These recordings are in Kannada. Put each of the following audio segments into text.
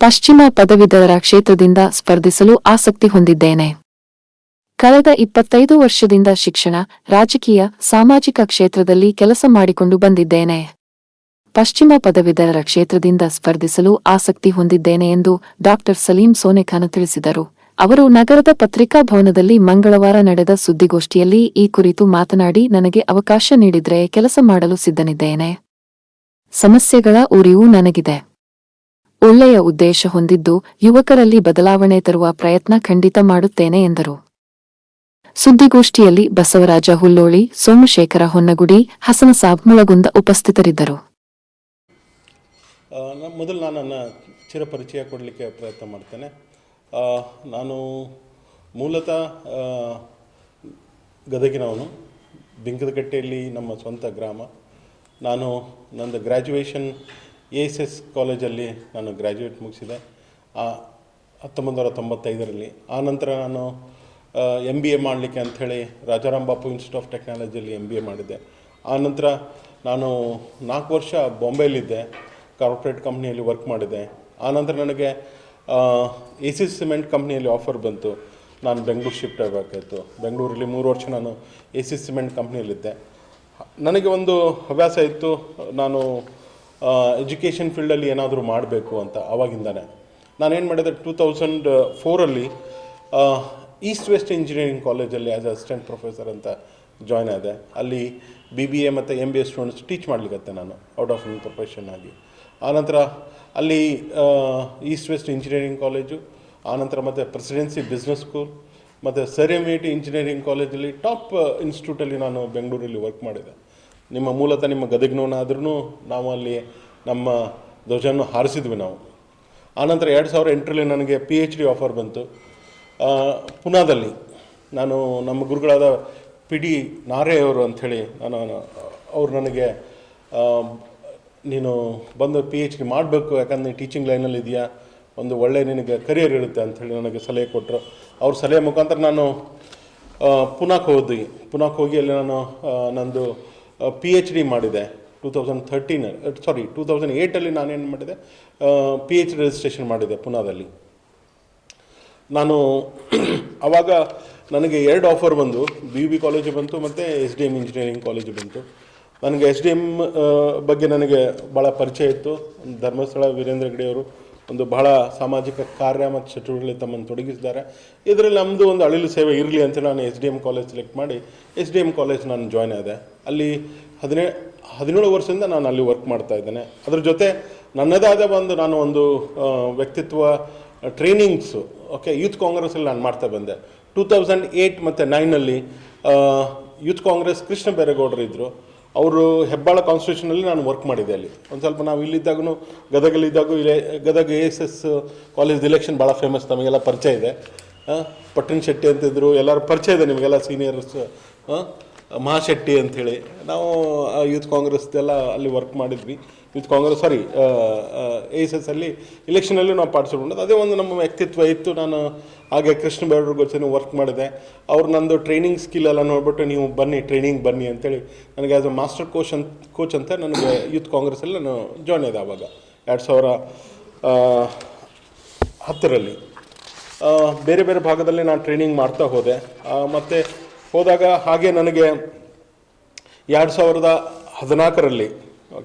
ಪಶ್ಚಿಮ ಪದವೀಧರ ಕ್ಷೇತ್ರದಿಂದ ಸ್ಪರ್ಧಿಸಲು ಆಸಕ್ತಿ ಹೊಂದಿದ್ದೇನೆ. ಕಳೆದ 25 ವರ್ಷದಿಂದ ಶಿಕ್ಷಣ, ರಾಜಕೀಯ, ಸಾಮಾಜಿಕ ಕ್ಷೇತ್ರದಲ್ಲಿ ಕೆಲಸ ಮಾಡಿಕೊಂಡು ಬಂದಿದ್ದೇನೆ. ಪಶ್ಚಿಮ ಪದವೀಧರ ಕ್ಷೇತ್ರದಿಂದ ಸ್ಪರ್ಧಿಸಲು ಆಸಕ್ತಿ ಹೊಂದಿದ್ದೇನೆ ಎಂದು ಡಾ. ಸಲೀಂ ಸೋನೆಖಾನ್ ತಿಳಿಸಿದರು. ಅವರು ನಗರದ ಪತ್ರಿಕಾ ಭವನದಲ್ಲಿ ಮಂಗಳವಾರ ನಡೆದ ಸುದ್ದಿಗೋಷ್ಠಿಯಲ್ಲಿ ಈ ಕುರಿತು ಮಾತನಾಡಿ, ನನಗೆ ಅವಕಾಶ ನೀಡಿದ್ರೆ ಕೆಲಸ ಮಾಡಲು ಸಿದ್ಧನಿದ್ದೇನೆ. ಸಮಸ್ಯೆಗಳ ಉರಿವು ನನಗಿದೆ. ಒಳ್ಳೆಯ ಉದ್ದೇಶ ಹೊಂದಿದ್ದು ಯುವಕರಲ್ಲಿ ಬದಲಾವಣೆ ತರುವ ಪ್ರಯತ್ನ ಖಂಡಿತ ಮಾಡುತ್ತೇನೆ ಎಂದರು. ಸುದ್ದಿಗೋಷ್ಠಿಯಲ್ಲಿ ಬಸವರಾಜ ಹುಲ್ಲೋಳಿ, ಸೋಮಶೇಖರ ಹೊನ್ನಗುಡಿ, ಹಸನಸಾಬ್ ಮುಳಗುಂದ ಉಪಸ್ಥಿತರಿದ್ದರು. ಮೊದಲು ನಾನು ನನ್ನ ಚಿರಪರಿಚಯ ಕೊಡಲಿಕ್ಕೆ ಪ್ರಯತ್ನ ಮಾಡ್ತೇನೆ. ನಾನು ಮೂಲತಃ ಗದಗಿನವನು. ಬಿಂಕದಕಟ್ಟೆಯಲ್ಲಿ ನಮ್ಮ ಸ್ವಂತ ಗ್ರಾಮ. ನಾನು ನಂದು ಗ್ರ್ಯಾಜುಯೇಷನ್ ASS ಕಾಲೇಜಲ್ಲಿ ನಾನು ಗ್ರ್ಯಾಜುಯೇಟ್ ಮುಗಿಸಿದೆ 1995ರಲ್ಲಿ. ಆನಂತರ ನಾನು MBA ಮಾಡಲಿಕ್ಕೆ ಅಂಥೇಳಿ ರಾಜಾರಾಮ್ ಬಾಪು ಇನ್ಸ್ಟಿಟ್ಯೂಟ್ ಆಫ್ ಟೆಕ್ನಾಲಜಿಯಲ್ಲಿ MBA ಮಾಡಿದ್ದೆ. ಆನಂತರ ನಾನು 4 ವರ್ಷ ಬಾಂಬೆಯಲ್ಲಿದ್ದೆ, ಕಾರ್ಪೊರೇಟ್ ಕಂಪ್ನಿಯಲ್ಲಿ ವರ್ಕ್ ಮಾಡಿದೆ. ಆನಂತರ ನನಗೆ ACC ಸಿಮೆಂಟ್ ಕಂಪ್ನಿಯಲ್ಲಿ ಆಫರ್ ಬಂತು, ನಾನು ಬೆಂಗಳೂರು ಶಿಫ್ಟ್ ಆಗಬೇಕಾಯಿತು. ಬೆಂಗಳೂರಲ್ಲಿ 3 ವರ್ಷ ನಾನು ACC ಸಿಮೆಂಟ್ ಕಂಪ್ನಿಯಲ್ಲಿದ್ದೆ. ನನಗೆ ಒಂದು ಹವ್ಯಾಸ ಇತ್ತು, ನಾನು ಎಜುಕೇಷನ್ ಫೀಲ್ಡಲ್ಲಿ ಏನಾದರೂ ಮಾಡಬೇಕು ಅಂತ. ಆವಾಗಿಂದಾನೆ ನಾನೇನು ಮಾಡಿದೆ, 2004ರಲ್ಲಿ ಈಸ್ಟ್ ವೆಸ್ಟ್ ಇಂಜಿನಿಯರಿಂಗ್ ಕಾಲೇಜಲ್ಲಿ ಆ್ಯಸ್ ಅಸಿಸ್ಟೆಂಟ್ ಪ್ರೊಫೆಸರ್ ಅಂತ ಜಾಯ್ನ್ ಆದೆ. ಅಲ್ಲಿ BBA ಮತ್ತು MBA ಸ್ಟೂಡೆಂಟ್ಸ್ ಟೀಚ್ ಮಾಡಲಿಕ್ಕೆ ನಾನು ಔಟ್ ಆಫ್ ಪ್ರೊಫೆಷನ್ ಆಗಿ. ಆನಂತರ ಅಲ್ಲಿ ಈಸ್ಟ್ ವೆಸ್ಟ್ ಇಂಜಿನಿಯರಿಂಗ್ ಕಾಲೇಜು, ಆನಂತರ ಮತ್ತು ಪ್ರೆಸಿಡೆನ್ಸಿ ಬಿಸ್ನೆಸ್ ಸ್ಕೂಲ್ ಮತ್ತು sir M V T engineering ಕಾಲೇಜಲ್ಲಿ ಟಾಪ್ ಇನ್ಸ್ಟಿಟ್ಯೂಟಲ್ಲಿ ನಾನು ಬೆಂಗಳೂರಲ್ಲಿ ವರ್ಕ್ ಮಾಡಿದೆ. ಮೂಲತಃ ನಿಮ್ಮ ಗದಗಿನವನಾದ್ರೂ ನಾವು ಅಲ್ಲಿ ನಮ್ಮ ಧ್ವಜವನ್ನು ಹಾರಿಸಿದ್ವಿ ನಾವು. ಆನಂತರ 2008ರಲ್ಲಿ ನನಗೆ PhD ಆಫರ್ ಬಂತು ಪುನಾದಲ್ಲಿ. ನಾನು ನಮ್ಮ ಗುರುಗಳಾದ PD ನಾರೆ ಅವರು ಅಂಥೇಳಿ ಅವ್ರು ನನಗೆ ನೀನು ಬಂದು PhD ಮಾಡಬೇಕು, ಯಾಕಂದರೆ ಟೀಚಿಂಗ್ ಲೈನಲ್ಲಿ ಇದೆಯಾ, ಒಂದು ಒಳ್ಳೆಯ ನಿನಗೆ ಕರಿಯರ್ ಇರುತ್ತೆ ಅಂಥೇಳಿ ನನಗೆ ಸಲಹೆ ಕೊಟ್ಟರು. ಅವ್ರ ಸಲಹೆ ಮುಖಾಂತರ ನಾನು ಪುನಾಕ್ಕೆ ಹೋಗಿ ಅಲ್ಲಿ ನಾನು ನಂದು PhD ಮಾಡಿದೆ. 2008ರಲ್ಲಿ ನಾನೇನು ಮಾಡಿದೆ, PhD ರಿಜಿಸ್ಟ್ರೇಷನ್ ಮಾಡಿದೆ ಪುನಾದಲ್ಲಿ. ನಾನು ಆವಾಗ ನನಗೆ 2 ಆಫರ್ ಬಂದು, BUB ಕಾಲೇಜು ಬಂತು ಮತ್ತು SDM ಇಂಜಿನಿಯರಿಂಗ್ ಕಾಲೇಜು ಬಂತು. ನನಗೆ SDM ಬಗ್ಗೆ ನನಗೆ ಭಾಳ ಪರಿಚಯ ಇತ್ತು. ಧರ್ಮಸ್ಥಳ ವೀರೇಂದ್ರ ಹೆಗ್ಗಡೆಯವರು ಒಂದು ಬಹಳ ಸಾಮಾಜಿಕ ಕಾರ್ಯ ಮತ್ತು ಚಟುವಟಿಕೆಗಳಲ್ಲಿ ತಮ್ಮನ್ನು ತೊಡಗಿಸಿದ್ದಾರೆ. ಇದರಲ್ಲಿ ನಮ್ಮದು ಒಂದು ಅಳಿಲು ಸೇವೆ ಇರಲಿ ಅಂತೇಳಿ ನಾನು SDM ಕಾಲೇಜ್ ಸೆಲೆಕ್ಟ್ ಮಾಡಿ SDM ಕಾಲೇಜ್ ನಾನು ಜಾಯ್ನ್ ಆದೆ. ಅಲ್ಲಿ 17 ವರ್ಷದಿಂದ ನಾನು ಅಲ್ಲಿ ವರ್ಕ್ ಮಾಡ್ತಾ ಇದ್ದೇನೆ. ಅದ್ರ ಜೊತೆ ನನ್ನದೇ ಆದ ನಾನು ಒಂದು ವ್ಯಕ್ತಿತ್ವ ಟ್ರೈನಿಂಗ್ಸು ಯೂತ್ ಕಾಂಗ್ರೆಸ್ಸಲ್ಲಿ ನಾನು ಮಾಡ್ತಾ ಬಂದೆ. 2008 ಮತ್ತು 2009ನಲ್ಲಿ ಯೂತ್ ಕಾಂಗ್ರೆಸ್ ಕೃಷ್ಣ ಬೈರೇಗೌಡರು ಇದ್ದರು. ಅವರು ಹೆಬ್ಬಾಳ ಕಾನ್ಸ್ಟಿಟ್ಯೂಷನಲ್ಲಿ ನಾನು ವರ್ಕ್ ಮಾಡಿದ್ದೆ. ಅಲ್ಲಿ ಒಂದು ಸ್ವಲ್ಪ ನಾವು ಇಲ್ಲಿದ್ದಾಗೂ ಗದಗಲ್ಲಿದ್ದಾಗೂ ಗದಗ ASS ಕಾಲೇಜ್ ಇಲೆಕ್ಷನ್ ಭಾಳ ಫೇಮಸ್, ನಮಗೆಲ್ಲ ಪರಿಚಯ ಇದೆ. ಪಟ್ಟಿನ ಶೆಟ್ಟಿ ಅಂತಿದ್ರು, ಎಲ್ಲರೂ ಪರಿಚಯ ಇದೆ ನಿಮಗೆಲ್ಲ, ಸೀನಿಯರ್ಸ್ ಮಹಾಶೆಟ್ಟಿ ಅಂಥೇಳಿ. ನಾವು ಯೂತ್ ಕಾಂಗ್ರೆಸ್ದೆಲ್ಲ ಅಲ್ಲಿ ವರ್ಕ್ ಮಾಡಿದ್ವಿ. ಯೂತ್ ಕಾಂಗ್ರೆಸ್ ASS ಅಲ್ಲಿ ಇಲೆಕ್ಷನಲ್ಲಿ ನಾವು ಪಾರ್ಟಿಸಿಪೇಟ್ ಮಾಡೋದು, ಅದೇ ಒಂದು ನಮ್ಮ ವ್ಯಕ್ತಿತ್ವ ಇತ್ತು. ನಾನು ಹಾಗೆ ಕೃಷ್ಣ ಬೈರೇಗೌಡರ ಜೊತೆ ವರ್ಕ್ ಮಾಡಿದೆ. ಅವ್ರು ನಂದು ಟ್ರೈನಿಂಗ್ ಸ್ಕಿಲ್ ಎಲ್ಲ ನೋಡ್ಬಿಟ್ಟು ನೀವು ಬನ್ನಿ ಟ್ರೈನಿಂಗ್ ಬನ್ನಿ ಅಂತೇಳಿ ನನಗೆ ಆ್ಯಸ್ ಅ ಮಾಸ್ಟರ್ ಕೋಚ್ ಅಂತ ನನಗೆ ಯೂತ್ ಕಾಂಗ್ರೆಸ್ಸಲ್ಲಿ ನಾನು ಜಾಯ್ನ್ ಆದೆ. ಆವಾಗ 2010ರಲ್ಲಿ ಬೇರೆ ಬೇರೆ ಭಾಗದಲ್ಲಿ ನಾನು ಟ್ರೈನಿಂಗ್ ಮಾಡ್ತಾ ಹೋದೆ. ಮತ್ತು ಹೋದಾಗ ಹಾಗೆ ನನಗೆ 2014ರಲ್ಲಿ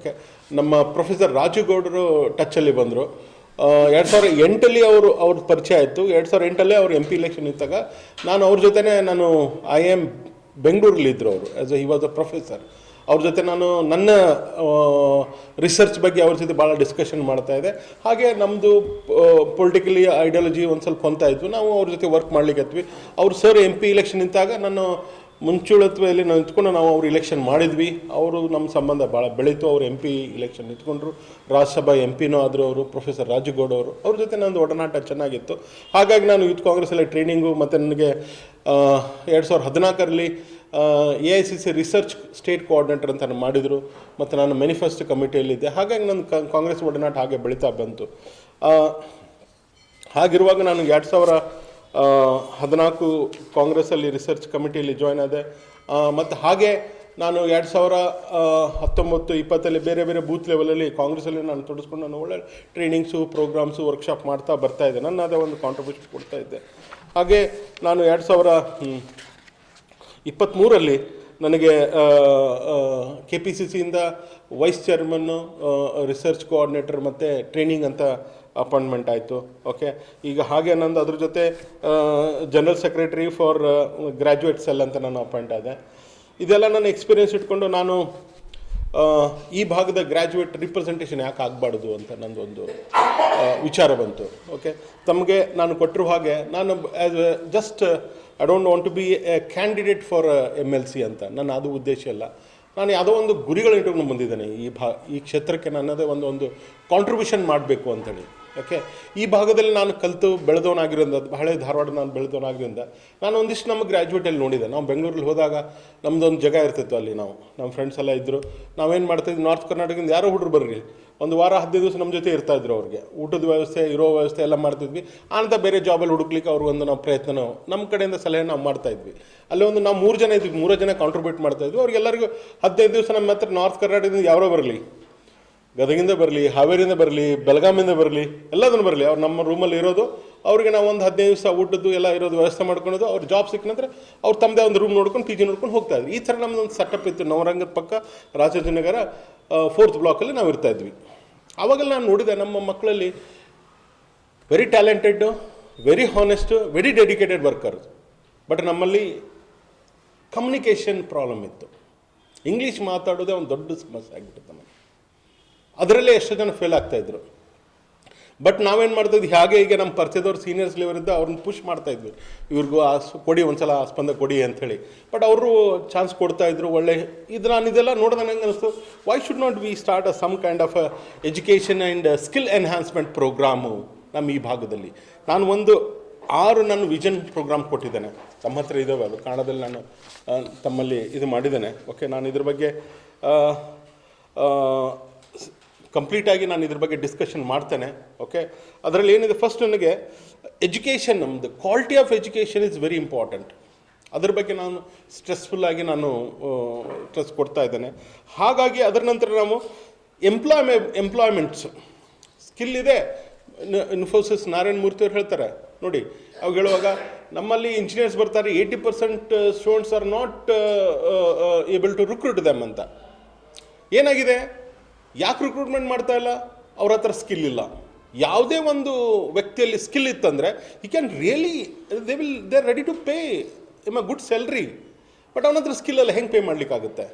ನಮ್ಮ ಪ್ರೊಫೆಸರ್ ರಾಜುಗೌಡರು ಟಚ್ಚಲ್ಲಿ ಬಂದರು. 2008ರಲ್ಲಿ ಅವ್ರ ಪರಿಚಯ ಆಯಿತು. 2008ಲ್ಲೇ ಅವ್ರು MP ಇಲೆಕ್ಷನ್ ಇದ್ದಾಗ ನಾನು ಅವ್ರ ಜೊತೆನೇ ನಾನು IIM ಬೆಂಗಳೂರಲ್ಲಿದ್ದರು. ಅವರು ಹಿ ವಾಸ್ ಅ ಪ್ರೊಫೆಸರ್. ಅವ್ರ ಜೊತೆ ನಾನು ನನ್ನ ರಿಸರ್ಚ್ ಬಗ್ಗೆ ಅವ್ರ ಜೊತೆ ಭಾಳ ಡಿಸ್ಕಷನ್ ಮಾಡ್ತಾಯಿದ್ದೆ. ಹಾಗೆ ನಮ್ಮದು ಪೊಲಿಟಿಕಲಿ ಐಡಿಯಾಲಜಿ ಒಂದು ಸ್ವಲ್ಪ ಹೊಂತಾಯಿತು. ನಾವು ಅವ್ರ ಜೊತೆ ವರ್ಕ್ ಮಾಡ್ಲಿಕ್ಕೆ ಅವ್ರು ಸರ್ MP ಇಲೆಕ್ಷನ್ ನಿಂತಾಗ ನಾನು ಮುಂಚೂಳತ್ವೆಯಲ್ಲಿ ನಾವು ನಿಂತ್ಕೊಂಡು ನಾವು ಅವ್ರು ಇಲೆಕ್ಷನ್ ಮಾಡಿದ್ವಿ. ಅವರು ನಮ್ಮ ಸಂಬಂಧ ಭಾಳ ಬೆಳೀತು. ಅವರು MP ಇಲೆಕ್ಷನ್ ನಿಂತ್ಕೊಂಡ್ರು, ರಾಜ್ಯಸಭಾ MPನೂ ಆದರು ಅವರು, ಪ್ರೊಫೆಸರ್ ರಾಜುಗೌಡ ಅವರು. ಅವ್ರ ಜೊತೆ ನಂದು ಒಡನಾಟ ಚೆನ್ನಾಗಿತ್ತು. ಹಾಗಾಗಿ ನಾನು ಯೂತ್ ಕಾಂಗ್ರೆಸ್ಸಲ್ಲಿ ಟ್ರೈನಿಂಗು ಮತ್ತು ನನಗೆ 2014ರಲ್ಲಿ AICC ರಿಸರ್ಚ್ ಸ್ಟೇಟ್ ಕೋಆರ್ಡಿನೇಟರ್ ಅಂತ ಮಾಡಿದರು. ಮತ್ತು ನಾನು ಮ್ಯಾನಿಫೆಸ್ಟೋ ಕಮಿಟಿಯಲ್ಲಿದ್ದೆ. ಹಾಗಾಗಿ ನನ್ನ ಕಾಂಗ್ರೆಸ್ ಒಡನಾಟ ಹಾಗೆ ಬೆಳೀತಾ ಬಂತು. ಹಾಗಿರುವಾಗ ನಾನು 2014 ಕಾಂಗ್ರೆಸ್ಸಲ್ಲಿ ರಿಸರ್ಚ್ ಕಮಿಟಿಯಲ್ಲಿ ಜಾಯ್ನ್ ಆದೆ. ಮತ್ತು ಹಾಗೆ ನಾನು 2019-20 ಬೇರೆ ಬೇರೆ ಬೂತ್ ಲೆವೆಲಲ್ಲಿ ಕಾಂಗ್ರೆಸ್ಸಲ್ಲಿ ನಾನು ತೊಡಸ್ಕೊಂಡು ನಾನು ಒಳ್ಳೆ ಟ್ರೈನಿಂಗ್ಸು ಪ್ರೋಗ್ರಾಮ್ಸು ವರ್ಕ್ಶಾಪ್ ಮಾಡ್ತಾ ಬರ್ತಾಯಿದ್ದೆ, ನನ್ನದೇ ಒಂದು ಕಾಂಟ್ರಿಬ್ಯೂಷನ್ ಕೊಡ್ತಾಯಿದ್ದೆ. ಹಾಗೆ ನಾನು 2023 ನನಗೆ KPCCಯಿಂದ ವೈಸ್ ಚೇರ್ಮನ್ನು, ರಿಸರ್ಚ್ ಕೋಆರ್ಡಿನೇಟರ್ ಮತ್ತು ಟ್ರೈನಿಂಗ್ ಅಂತ ಅಪಾಯಿಂಟ್ಮೆಂಟ್ ಆಯಿತು. ಓಕೆ, ಈಗ ಹಾಗೆ ನಂದು ಅದ್ರ ಜೊತೆ general secretary for graduate cell ಅಂತ ನಾನು ಅಪಾಯಿಂಟ್ ಆದೆ. ಇದೆಲ್ಲ ನನ್ನ ಎಕ್ಸ್ಪೀರಿಯೆನ್ಸ್ ಇಟ್ಕೊಂಡು ನಾನು ಈ ಭಾಗದ ಗ್ರ್ಯಾಜುಯೇಟ್ ರಿಪ್ರೆಸೆಂಟೇಷನ್ ಯಾಕೆ ಆಗಬಾರ್ದು ಅಂತ ನಂದೊಂದು ವಿಚಾರ ಬಂತು. ಓಕೆ, ತಮಗೆ ನಾನು ಕೊಟ್ಟಿರೋ ಹಾಗೆ ನಾನು as just I don't want to be a candidate for MLC ಅಂತ ನನ್ನ ಅದು ಉದ್ದೇಶ ಇಲ್ಲ. ನಾನು ಯಾವುದೋ ಒಂದು ಗುರಿಗಳನ್ನ ಇಟ್ಕೊಂಡು ಬಂದಿದ್ದೇನೆ. ಈ ಕ್ಷೇತ್ರಕ್ಕೆ ನನ್ನದೇ ಒಂದು ಕಾಂಟ್ರಿಬ್ಯೂಷನ್ ಮಾಡಬೇಕು ಅಂತೇಳಿ. ಓಕೆ, ಈ ಭಾಗದಲ್ಲಿ ನಾನು ಕಲಿತು ಬೆಳೆದವನಾಗಿರೋದ್ರಿಂದ, ಹಳೆ ಧಾರವಾಡ ನಾನು ಬೆಳೆದವನಾಗಿರೋದ್ರಿಂದ ನಾನು ಒಂದಿಷ್ಟು ನಮ್ಮ ಗ್ರ್ಯಾಜುಯೇಟಲ್ಲಿ ನೋಡಿದೆ. ನಾವು ಬೆಂಗಳೂರಲ್ಲಿ ಹೋದಾಗ ನಮ್ಮದೊಂದು ಜಾಗ ಇರ್ತಿತ್ತು, ಅಲ್ಲಿ ನಮ್ಮ ಫ್ರೆಂಡ್ಸ್ ಎಲ್ಲ ಇದ್ದರು. ನಾವೇನು ಮಾಡ್ತಾಯಿದ್ವಿ, ನಾರ್ತ್ ಕರ್ನಾಟಕದಿಂದ ಯಾರೋ ಹುಡುಗರು ಬರ್ರಿ, ಒಂದು ವಾರ 15 ದಿವಸ ನಮ್ಮ ಜೊತೆ ಇರ್ತಾಯಿದ್ರು. ಅವ್ರಿಗೆ ಊಟದ ವ್ಯವಸ್ಥೆ, ಇರೋ ವ್ಯವಸ್ಥೆ ಎಲ್ಲ ಮಾಡ್ತಿದ್ವಿ. ಆನಂತರ ಬೇರೆ ಜಾಬಲ್ಲಿ ಹುಡುಕ್ಲಿಕ್ಕೆ ಅವ್ರಿಗೊಂದು ನಾವು ಪ್ರಯತ್ನ ನಮ್ಮ ಕಡೆಯಿಂದ ಸಲಹೆ ನಾವು ಮಾಡ್ತಾಯಿದ್ವಿ. ಅಲ್ಲಿ ನಾವು 3 ಜನ ಇದ್ವಿ, 3 ಜನ ಕಾಂಟ್ರಿಬ್ಯೂಟ್ ಮಾಡ್ತಾಯಿದ್ವಿ. ಅವ್ರಿಗೆಲ್ಲರಿಗೂ 15 ದಿವಸ ನಮ್ಮ ಹತ್ರ ನಾರ್ತ್ ಕರ್ನಾಟಕದಿಂದ ಯಾರೋ ಬರಲಿ, ಗದಗಿಂದ ಬರಲಿ, ಹಾವೇರಿಯಿಂದ ಬರಲಿ, ಬೆಳಗಾಮಿಂದ ಬರಲಿ, ಎಲ್ಲದನ್ನು ಬರಲಿ, ಅವ್ರು ನಮ್ಮ ರೂಮಲ್ಲಿ ಇರೋದು. ಅವ್ರಿಗೆ ನಾವು ಒಂದು 15 ದಿವಸ ಊಟದ್ದು ಎಲ್ಲ ಇರೋದು ವ್ಯವಸ್ಥೆ ಮಾಡ್ಕೊಳೋದು. ಅವ್ರು ಜಾಬ್ ಸಿಕ್ಕ ನಂತರ ಅವ್ರು ತಮ್ಮದೇ ಒಂದು ರೂಮ್ ನೋಡ್ಕೊಂಡು PG ನೋಡ್ಕೊಂಡು ಹೋಗ್ತಾಯಿದ್ವಿ. ಈ ಥರ ನಮ್ಮದೊಂದು ಸೆಟಪ್ ಇತ್ತು. ನವರಂಗದ ಪಕ್ಕ ರಾಜಾಜಿನಗರ 4th ಬ್ಲಾಕಲ್ಲಿ ನಾವು ಇರ್ತಾಯಿದ್ವಿ. ಆವಾಗೆಲ್ಲ ನಾನು ನೋಡಿದೆ ನಮ್ಮ ಮಕ್ಕಳಲ್ಲಿ very talented, very honest, very dedicated worker. But ನಮ್ಮಲ್ಲಿ ಕಮ್ಯುನಿಕೇಷನ್ ಪ್ರಾಬ್ಲಮ್ ಇತ್ತು. ಇಂಗ್ಲೀಷ್ ಮಾತಾಡೋದೇ ಒಂದು ದೊಡ್ಡ ಸಮಸ್ಯೆ ಆಗಿಬಿಟ್ಟಿತ್ತು ನಮಗೆ. ಅದರಲ್ಲೇ ಎಷ್ಟೋ ಜನ ಫೇಲ್ ಆಗ್ತಾಯಿದ್ರು. ಬಟ್ ನಾವೇನು ಮಾಡ್ತಾಯಿದ್ವಿ, ಹಾಗೆ ಈಗ ನಮ್ಮ ಪರಿಚಯದವ್ರು ಸೀನಿಯರ್ಸ್ ಲೆವೆಲಿದ್ದ ಅವ್ರನ್ನ ಪುಷ್ ಮಾಡ್ತಾಯಿದ್ವಿ, ಇವ್ರಿಗೂ ಕೊಡಿ ಒಂದ್ಸಲ ಸ್ಪಂದ ಕೊಡಿ ಅಂಥೇಳಿ. ಬಟ್ ಅವರು ಚಾನ್ಸ್ ಕೊಡ್ತಾಯಿದ್ರು. ಒಳ್ಳೆ ನಾನು ಇದೆಲ್ಲ ನೋಡಿದಾಗ ನಂಗೆ ಅನಿಸ್ತು, why should not we start some kind of education and skill enhancement programme ನಮ್ಮ ಈ ಭಾಗದಲ್ಲಿ. ನಾನು 6 ನನ್ನ ವಿಷನ್ ಪ್ರೋಗ್ರಾಮ್ ಕೊಟ್ಟಿದ್ದೇನೆ, ತಮ್ಮ ಹತ್ರ ಇದ್ದಾವೆ. ಅದು ಕನ್ನಡದಲ್ಲಿ ನಾನು ತಮ್ಮಲ್ಲಿ ಇದು ಮಾಡಿದ್ದೇನೆ. ಓಕೆ, ನಾನು ಇದ್ರ ಬಗ್ಗೆ ಕಂಪ್ಲೀಟಾಗಿ ನಾನು ಇದ್ರ ಬಗ್ಗೆ ಡಿಸ್ಕಷನ್ ಮಾಡ್ತೇನೆ. ಓಕೆ, ಅದರಲ್ಲಿ ಏನಿದೆ, ಫಸ್ಟ್ ನನಗೆ ಎಜುಕೇಷನ್, ನಮ್ಮದು quality of education is very important. ಅದ್ರ ಬಗ್ಗೆ ನಾನು ಸ್ಟ್ರೆಸ್ಫುಲ್ಲಾಗಿ ನಾನು ಸ್ಟ್ರೆಸ್ ಕೊಡ್ತಾ ಇದ್ದೇನೆ. ಹಾಗಾಗಿ ಅದರ ನಂತರ ನಾವು ಎಂಪ್ಲಾಯ್ಮೆಂಟ್ಸ್ ಸ್ಕಿಲ್ ಇದೆ. ಇನ್ಫೋಸಿಸ್ ನಾರಾಯಣ ಮೂರ್ತಿ ಅವ್ರು ಹೇಳ್ತಾರೆ ನೋಡಿ, ಅವಾಗ ಹೇಳುವಾಗ ನಮ್ಮಲ್ಲಿ ಇಂಜಿನಿಯರ್ಸ್ ಬರ್ತಾರೆ, 80% students are not able to recruit them ಅಂತ. ಏನಾಗಿದೆ, ಯಾಕೆ ರಿಕ್ರೂಟ್ಮೆಂಟ್ ಮಾಡ್ತಾ ಇಲ್ಲ? ಅವ್ರ ಹತ್ರ ಸ್ಕಿಲ್ ಇಲ್ಲ. ಯಾವುದೇ ಒಂದು ವ್ಯಕ್ತಿಯಲ್ಲಿ ಸ್ಕಿಲ್ ಇತ್ತಂದರೆ he can really they are ready to pay him a good salary. But ಅವನ ಹತ್ರ ಸ್ಕಿಲ್ ಎಲ್ಲ ಹೆಂಗೆ ಪೇ ಮಾಡಲಿಕ್ಕಾಗುತ್ತೆ?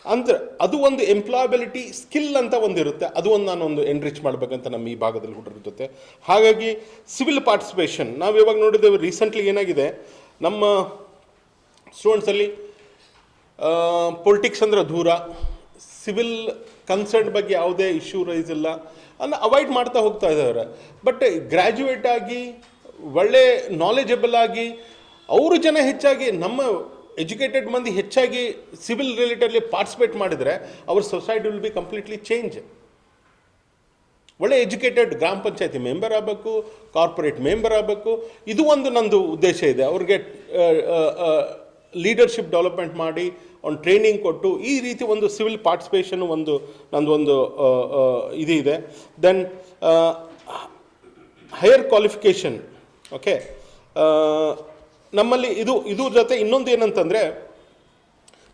ಅಂದರೆ ಅದು ಒಂದು ಎಂಪ್ಲಾಯಬಿಲಿಟಿ ಸ್ಕಿಲ್ ಅಂತ ಒಂದಿರುತ್ತೆ. ಅದು ನಾನೊಂದು ಎನ್ರಿಚ್ ಮಾಡಬೇಕಂತ ನಮ್ಮ ಈ ಭಾಗದಲ್ಲಿ ಹುಡುಗರ ಜೊತೆ. ಹಾಗಾಗಿ ಸಿವಿಲ್ ಪಾರ್ಟಿಸಿಪೇಷನ್ ನಾವು ಇವಾಗ ನೋಡಿದ್ದೇವೆ. ರೀಸೆಂಟ್ಲಿ ಏನಾಗಿದೆ, ನಮ್ಮ ಸ್ಟೂಡೆಂಟ್ಸಲ್ಲಿ ಪೊಲಿಟಿಕ್ಸ್ ಅಂದರೆ ದೂರ, ಸಿವಿಲ್ ಕನ್ಸರ್ನ್ ಬಗ್ಗೆ ಯಾವುದೇ ಇಶ್ಯೂ ರೈಸ್ ಇಲ್ಲ, ಅವಾಯ್ಡ್ ಮಾಡ್ತಾ ಹೋಗ್ತಾ ಇದ್ದಾರೆ. ಬಟ್ ಗ್ರ್ಯಾಜುಯೇಟ್ ಆಗಿ ಒಳ್ಳೆ ನಾಲೆಜಬಲ್ ಆಗಿ ಅವರು ಜನ ಹೆಚ್ಚಾಗಿ, ನಮ್ಮ ಎಜುಕೇಟೆಡ್ ಮಂದಿ ಹೆಚ್ಚಾಗಿ ಸಿವಿಲ್ ರಿಲೇಟೆಡ್ಲಿ ಪಾರ್ಟಿಸಿಪೇಟ್ ಮಾಡಿದರೆ ಅವರ society will be completely change. ಒಳ್ಳೆ ಎಜುಕೇಟೆಡ್ ಗ್ರಾಮ ಪಂಚಾಯತಿ ಮೆಂಬರ್ ಆಗಬೇಕು, ಕಾರ್ಪೊರೇಟ್ ಮೆಂಬರ್ ಆಗಬೇಕು. ಇದು ಒಂದು ನಂದು ಉದ್ದೇಶ ಇದೆ. ಅವ್ರಿಗೆ ಲೀಡರ್ಶಿಪ್ ಡೆವಲಪ್ಮೆಂಟ್ ಮಾಡಿ ಒಂದು ಟ್ರೈನಿಂಗ್ ಕೊಟ್ಟು ಈ ರೀತಿ ಒಂದು ಸಿವಿಲ್ ಪಾರ್ಟಿಸಿಪೇಷನ್ ನಂದೊಂದು ಇದು ಇದೆ. Then higher qualification. ಓಕೆ, ನಮ್ಮಲ್ಲಿ ಇದು ಜೊತೆ ಇನ್ನೊಂದು ಏನಂತಂದರೆ,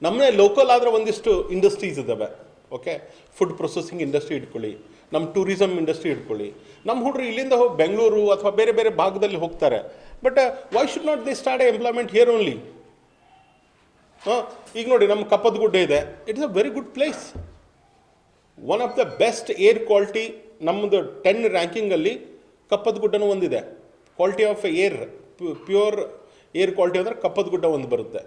ನಮ್ಮನೆ ಲೋಕಲ್ ಆದರೆ ಒಂದಿಷ್ಟು ಇಂಡಸ್ಟ್ರೀಸ್ ಇದ್ದಾವೆ. ಓಕೆ, ಫುಡ್ ಪ್ರೊಸೆಸಿಂಗ್ ಇಂಡಸ್ಟ್ರಿ ಇಟ್ಕೊಳ್ಳಿ, ನಮ್ಮ ಟೂರಿಸಮ್ ಇಂಡಸ್ಟ್ರಿ ಇಟ್ಕೊಳ್ಳಿ. ನಮ್ಮ ಹುಡುಗರು ಇಲ್ಲಿಂದ ಹೋಗಿ ಬೆಂಗಳೂರು ಅಥವಾ ಬೇರೆ ಬೇರೆ ಭಾಗದಲ್ಲಿ ಹೋಗ್ತಾರೆ. But why should not they start employment here only? ಈಗ ನೋಡಿ, ನಮ್ಮ ಕಪ್ಪದಗುಡ್ಡ ಇದೆ. It is a very good place, one of the best air quality. ನಮ್ಮದು 10 ರ್ಯಾಂಕಿಂಗಲ್ಲಿ ಕಪ್ಪದಗುಡ್ಡನೂ ಒಂದಿದೆ. Quality of air, pure air quality ಅಂದರೆ ಕಪ್ಪದಗುಡ್ಡ ಒಂದು ಬರುತ್ತೆ.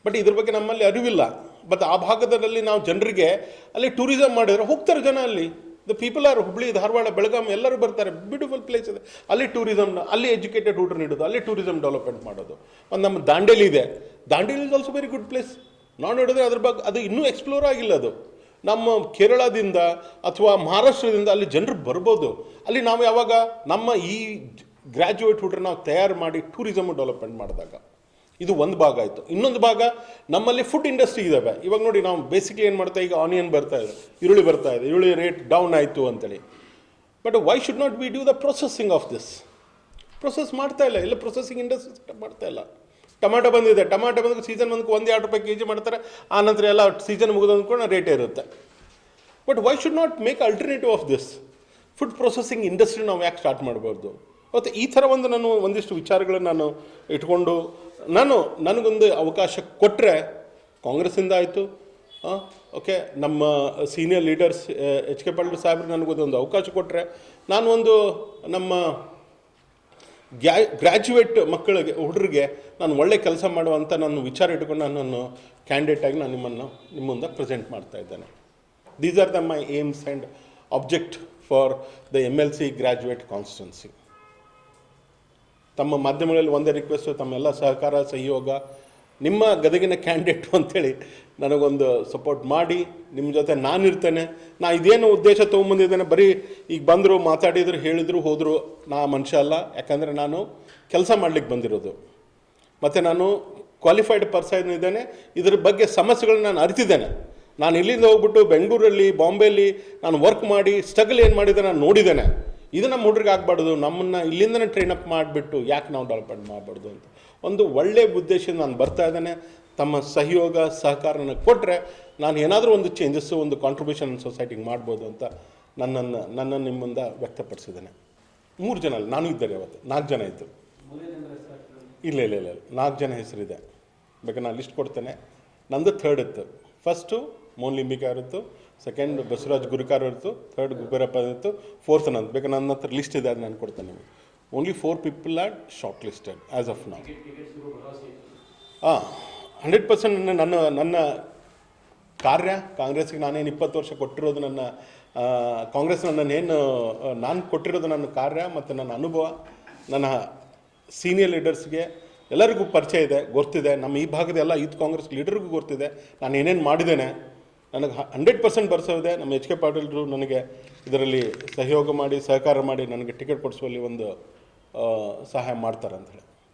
ಬಟ್ ಇದ್ರ ಬಗ್ಗೆ ನಮ್ಮಲ್ಲಿ ಅರಿವಿಲ್ಲ. ಬಟ್ ಆ ಭಾಗದಲ್ಲಿ ನಾವು ಜನರಿಗೆ ಅಲ್ಲಿ ಟೂರಿಸಮ್ ಮಾಡಿದ್ರೆ ಹೋಗ್ತಾರೆ ಜನ. ಅಲ್ಲಿ the people are Hubli, Dharwad, Belagavi ಎಲ್ಲರೂ ಬರ್ತಾರೆ. ಬ್ಯೂಟಿಫುಲ್ ಪ್ಲೇಸ್ ಇದೆ. ಅಲ್ಲಿ ಟೂರಿಸಮ್ನ, ಅಲ್ಲಿ ಎಜುಕೇಟೆಡ್ ಹುಡುಗರು ಇಡೋದು, ಅಲ್ಲಿ ಟೂರಿಸಮ್ ಡೆವಲಪ್ಮೆಂಟ್ ಮಾಡೋದು. ಒಂದು ನಮ್ಮ ದಾಂಡೇಲಿ ಇದೆ. Dandeli is also very good place. ನಾವು ನೋಡಿದ್ರೆ ಅದ್ರ ಬಗ್ಗೆ ಅದು ಇನ್ನೂ ಎಕ್ಸ್ಪ್ಲೋರ್ ಆಗಿಲ್ಲ. ಅದು ನಮ್ಮ ಕೇರಳದಿಂದ ಅಥವಾ ಮಹಾರಾಷ್ಟ್ರದಿಂದ ಅಲ್ಲಿ ಜನರು ಬರ್ಬೋದು. ಅಲ್ಲಿ ನಾವು ಯಾವಾಗ ನಮ್ಮ ಈ ಗ್ರ್ಯಾಜುಯೇಟ್ ಹುಡುಗರು ನಾವು ತಯಾರು ಮಾಡಿ ಟೂರಿಸಮ್ ಡೆವಲಪ್ಮೆಂಟ್ ಮಾಡಿದಾಗ ಇದು ಒಂದು ಭಾಗ ಆಯಿತು. ಇನ್ನೊಂದು ಭಾಗ ನಮ್ಮಲ್ಲಿ ಫುಡ್ ಇಂಡಸ್ಟ್ರಿ ಇದ್ದಾವೆ. ಇವಾಗ ನೋಡಿ, ನಾವು ಬೇಸಿಕ್ಲಿ ಏನು ಮಾಡ್ತಾ, ಈಗ ಆನಿಯನ್ ಬರ್ತಾ ಇದೆ, ಈರುಳ್ಳಿ ಬರ್ತಾ ಇದೆ, ಈರುಳ್ಳಿ ರೇಟ್ ಡೌನ್ ಆಯಿತು ಅಂತೇಳಿ. But why should not we do the processing of this? Process ಮಾಡ್ತಾ ಇಲ್ಲ, ಎಲ್ಲ ಪ್ರೊಸೆಸಿಂಗ್ ಇಂಡಸ್ಟ್ರಿ ಮಾಡ್ತಾ ಇಲ್ಲ. ಟೊಮಾಟೊ ಬಂದಿದೆ, ಟೊಮಾಟೊ ಬಂದು ಸೀಸನ್ ಬಂದಕ್ಕೆ 1-2 ರೂಪಾಯಿ kg ಮಾಡ್ತಾರೆ, ಆ ನಂತರ ಎಲ್ಲ ಸೀಸನ್ ಮುಗಿದು ಅಂದ್ಕೊಂಡು ರೇಟೇ ಇರುತ್ತೆ. But why should not make alternative of this? Food processing industry ನಾವು ಯಾಕೆ ಸ್ಟಾರ್ಟ್ ಮಾಡಬಾರ್ದು? ಮತ್ತು ಈ ಥರ ನಾನು ಒಂದಿಷ್ಟು ವಿಚಾರಗಳನ್ನು ನಾನು ಇಟ್ಕೊಂಡು ನನಗೊಂದು ಅವಕಾಶ ಕೊಟ್ಟರೆ, ಕಾಂಗ್ರೆಸ್ಸಿಂದ ಆಯಿತು, ಓಕೆ, ನಮ್ಮ senior leaders H K Patil ಸಾಹೇಬ್ರು ನನಗೊಂದು ಅವಕಾಶ ಕೊಟ್ಟರೆ, ನಾನು ಒಂದು ನಮ್ಮ ಗ್ರ್ಯಾಜುಯೇಟ್ ಮಕ್ಕಳಿಗೆ, ಹುಡುಗರಿಗೆ ನಾನು ಒಳ್ಳೆ ಕೆಲಸ ಮಾಡುವಂಥ ನಾನು ವಿಚಾರ ಇಟ್ಕೊಂಡು ನನ್ನನ್ನು ಕ್ಯಾಂಡಿಡೇಟಾಗಿ ನಾನು ನಿಮ್ಮ ಮುಂದೆ ಪ್ರೆಸೆಂಟ್ ಮಾಡ್ತಾ ಇದ್ದೇನೆ. These are my aims and object for the MLC graduate constituency. ತಮ್ಮ ಮಾಧ್ಯಮಗಳಲ್ಲಿ ಒಂದೇ ರಿಕ್ವೆಸ್ಟು, ತಮ್ಮೆಲ್ಲ ಸಹಕಾರ ಸಹಯೋಗ, ನಿಮ್ಮ ಗದಗಿನ ಕ್ಯಾಂಡಿಡೇಟು ಅಂಥೇಳಿ ನನಗೊಂದು ಸಪೋರ್ಟ್ ಮಾಡಿ, ನಿಮ್ಮ ಜೊತೆ ನಾನಿರ್ತೇನೆ. ಇದೇನು ಉದ್ದೇಶ ತೊಗೊಂಬಂದಿದ್ದೇನೆ, ಬರೀ ಈಗ ಬಂದರು, ಮಾತಾಡಿದ್ರು, ಹೇಳಿದರು, ಹೋದರು, ನಾ ಮನುಷ್ಯ ಅಲ್ಲ. ಯಾಕಂದರೆ ನಾನು ಕೆಲಸ ಮಾಡಲಿಕ್ಕೆ ಬಂದಿರೋದು, ಮತ್ತು ನಾನು ಕ್ವಾಲಿಫೈಡ್ ಪರ್ಸನ್ ಇದ್ದೇನೆ. ಇದ್ರ ಬಗ್ಗೆ ಸಮಸ್ಯೆಗಳನ್ನ ನಾನು ಅರಿತಿದ್ದೇನೆ. ನಾನು ಇಲ್ಲಿಂದ ಹೋಗ್ಬಿಟ್ಟು ಬೆಂಗಳೂರಲ್ಲಿ, ಬಾಂಬೆಯಲ್ಲಿ ನಾನು ವರ್ಕ್ ಮಾಡಿ ಸ್ಟ್ರಗಲ್ ಏನು ಮಾಡಿದ್ದೆ ನಾನು ನೋಡಿದ್ದೇನೆ. ಇದು ನಮ್ಮ ಹುಡುಗರಿಗೆ ಆಗಬಾರ್ದು, ನಮ್ಮನ್ನು ಇಲ್ಲಿಂದನೇ ಟ್ರೈನ್ ಅಪ್ ಮಾಡಿಬಿಟ್ಟು ಯಾಕೆ ನಾವು ಡೆವಲಪ್ಮೆಂಟ್ ಮಾಡಬಾರ್ದು ಅಂತ ಒಂದು ಒಳ್ಳೆಯ ಉದ್ದೇಶದಿಂದ ನಾನು ಬರ್ತಾ ಇದ್ದೇನೆ. ತಮ್ಮ ಸಹಯೋಗ ಸಹಕಾರ ನನಗೆ ಕೊಟ್ಟರೆ ನಾನು ಏನಾದರೂ ಒಂದು ಚೇಂಜಸ್ಸು, ಒಂದು ಕಾಂಟ್ರಿಬ್ಯೂಷನ್ ಸೊಸೈಟಿಗೆ ಮಾಡ್ಬೋದು ಅಂತ ನನ್ನನ್ನು ನಿಮ್ಮ ಮುಂದೆ ವ್ಯಕ್ತಪಡಿಸಿದ್ದೇನೆ. 3 ಜನ ಅಲ್ಲ, ನಾನು ಇದ್ದಾರೆ, ಅವತ್ತು 4 ಜನ ಇದ್ದರು. ಇಲ್ಲ 4 ಜನ ಹೆಸರಿದೆ, ಬೇಕಾದ್ರೆ ನಾನು ಲಿಸ್ಟ್ ಕೊಡ್ತೇನೆ. ನಂದು 3rd ಇತ್ತು. ಫಸ್ಟು ಮೋಹನ್ ಲಿಂಬಿಕಾರ್ ಇತ್ತು, ಸೆಕೆಂಡ್ ಬಸವರಾಜ್ ಗುರುಕಾರ್ ಇತ್ತು, 3rd ಗುಗ್ಗರಪ್ಪ ಇತ್ತು, 4th ನಂದು. ಬೇಕಾದ್ರೆ ನನ್ನ ಹತ್ರ ಲಿಸ್ಟ್ ಇದೆ, ಅದು ನಾನು ಕೊಡ್ತೇನೆ ನಿಮಗೆ. Only 4 people are short listed as of now. 100% ನನ್ನ ಕಾರ್ಯ ಕಾಂಗ್ರೆಸ್ಗೆ ನಾನೇನು 20 ವರ್ಷ ಕೊಟ್ಟಿರೋದು, ಕಾಂಗ್ರೆಸ್ ನಾನು ಕೊಟ್ಟಿರೋದು ನನ್ನ ಕಾರ್ಯ ಮತ್ತು ನನ್ನ ಅನುಭವ, ನನ್ನ ಸೀನಿಯರ್ ಲೀಡರ್ಸ್ಗೆ ಎಲ್ಲರಿಗೂ ಪರಿಚಯ ಇದೆ, ಗೊತ್ತಿದೆ. ನಮ್ಮ ಈ ಭಾಗದ ಎಲ್ಲ ಯೂತ್ ಕಾಂಗ್ರೆಸ್ ಲೀಡರ್ಗೂ ಗೊತ್ತಿದೆ ನಾನು ಏನೇನು ಮಾಡಿದ್ದೇನೆ. ನನಗೆ 100% ಭರವಸೆ ಇದೆ. ನಮ್ಮ ಎಚ್ ಕೆ ಪಾಟೀಲ್ರು ನನಗೆ ಇದರಲ್ಲಿ ಸಹಯೋಗ ಮಾಡಿ, ಸಹಕಾರ ಮಾಡಿ, ನನಗೆ ಟಿಕೆಟ್ ಕೊಡಿಸುವಲ್ಲಿ ಒಂದು ಸಹಾಯ ಮಾಡ್ತಾರೆ ಅಂತ ಹೇಳಿ.